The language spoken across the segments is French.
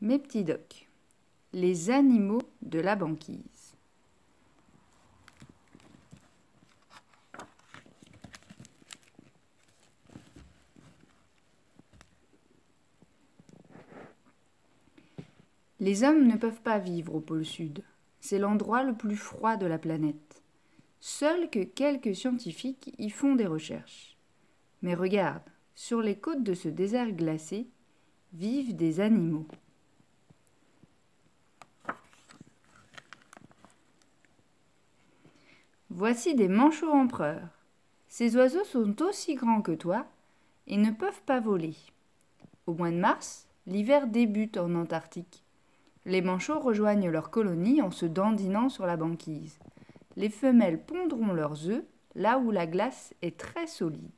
Mes petits docs, les animaux de la banquise. Les hommes ne peuvent pas vivre au pôle sud. C'est l'endroit le plus froid de la planète. Seuls que quelques scientifiques y font des recherches. Mais regarde, sur les côtes de ce désert glacé vivent des animaux. Voici des manchots empereurs. Ces oiseaux sont aussi grands que toi et ne peuvent pas voler. Au mois de mars, l'hiver débute en Antarctique. Les manchots rejoignent leur colonie en se dandinant sur la banquise. Les femelles pondront leurs œufs là où la glace est très solide.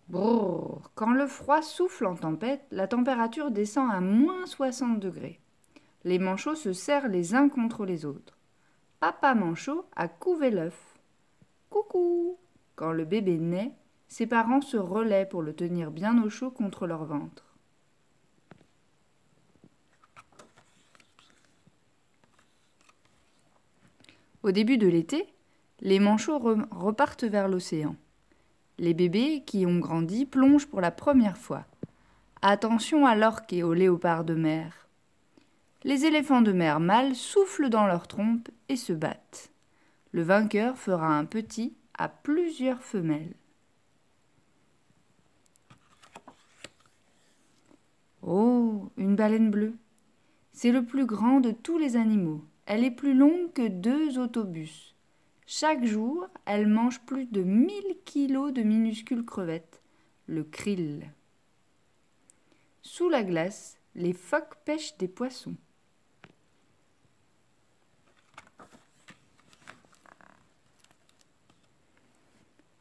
Brrr, quand le froid souffle en tempête, la température descend à moins 60 degrés. Les manchots se serrent les uns contre les autres. Papa manchot a couvé l'œuf. Coucou! Quand le bébé naît, ses parents se relaient pour le tenir bien au chaud contre leur ventre. Au début de l'été, les manchots repartent vers l'océan. Les bébés qui ont grandi plongent pour la première fois. Attention à l'orque et aux léopards de mer. Les éléphants de mer mâles soufflent dans leurs trompes et se battent. Le vainqueur fera un petit à plusieurs femelles. Oh, une baleine bleue. C'est le plus grand de tous les animaux. Elle est plus longue que 2 autobus. Chaque jour, elle mange plus de 1000 kilos de minuscules crevettes, le krill. Sous la glace, les phoques pêchent des poissons.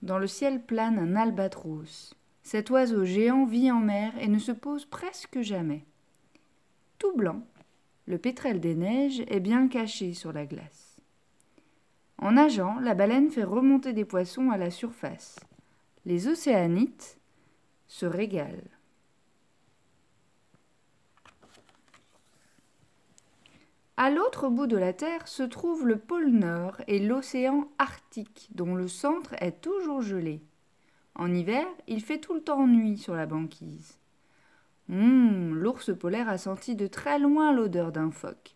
Dans le ciel plane un albatros. Cet oiseau géant vit en mer et ne se pose presque jamais. Tout blanc, le pétrel des neiges est bien caché sur la glace. En nageant, la baleine fait remonter des poissons à la surface. Les océanites se régalent. À l'autre bout de la Terre se trouve le pôle Nord et l'océan Arctique, dont le centre est toujours gelé. En hiver, il fait tout le temps nuit sur la banquise. L'ours polaire a senti de très loin l'odeur d'un phoque.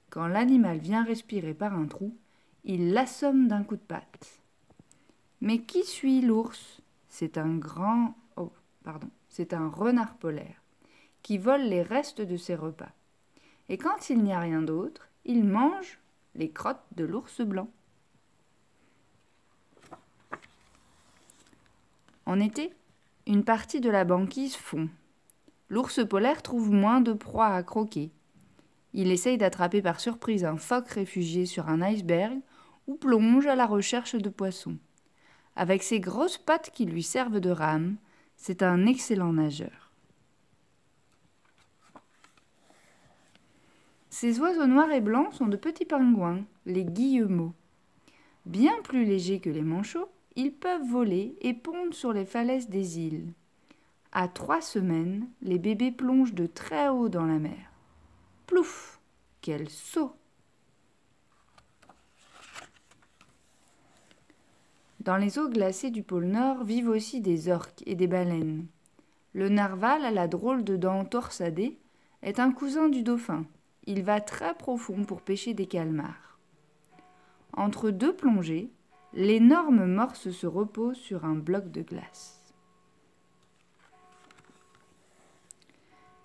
Quand l'animal vient respirer par un trou, il l'assomme d'un coup de patte. Mais qui suit l'ours? C'est un renard polaire qui vole les restes de ses repas. Et quand il n'y a rien d'autre, il mange les crottes de l'ours blanc. En été, une partie de la banquise fond. L'ours polaire trouve moins de proies à croquer. Il essaye d'attraper par surprise un phoque réfugié sur un iceberg ou plonge à la recherche de poissons. Avec ses grosses pattes qui lui servent de rames, c'est un excellent nageur. Ces oiseaux noirs et blancs sont de petits pingouins, les guillemots. Bien plus légers que les manchots, ils peuvent voler et pondent sur les falaises des îles. À 3 semaines, les bébés plongent de très haut dans la mer. Plouf! Quel saut! Dans les eaux glacées du pôle Nord vivent aussi des orques et des baleines. Le narwal à la drôle de dents torsadées est un cousin du dauphin. Il va très profond pour pêcher des calmars. Entre 2 plongées, l'énorme morse se repose sur un bloc de glace.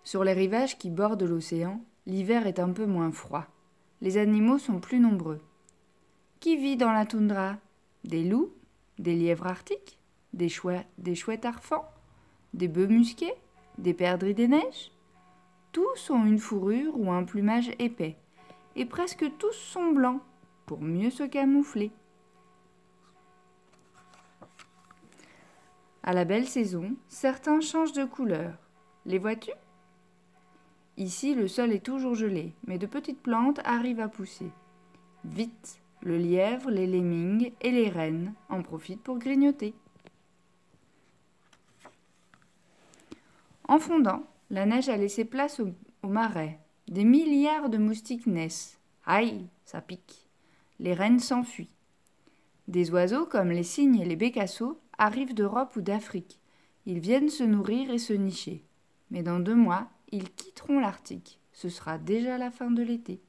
Sur les rivages qui bordent l'océan, l'hiver est un peu moins froid. Les animaux sont plus nombreux. Qui vit dans la toundra? Des loups? Des lièvres arctiques? Des chouettes arfans? Des bœufs musqués? Des perdrix des neiges? Tous ont une fourrure ou un plumage épais, et presque tous sont blancs, pour mieux se camoufler. À la belle saison, certains changent de couleur. Les vois-tu? Ici, le sol est toujours gelé, mais de petites plantes arrivent à pousser. Vite, Le lièvre, les lemmings et les rennes en profitent pour grignoter. En fondant, la neige a laissé place aux marais. Des milliards de moustiques naissent. Aïe, ça pique. Les rennes s'enfuient. Des oiseaux comme les cygnes et les bécassos arrivent d'Europe ou d'Afrique. Ils viennent se nourrir et se nicher. Mais dans 2 mois, ils quitteront l'Arctique. Ce sera déjà la fin de l'été.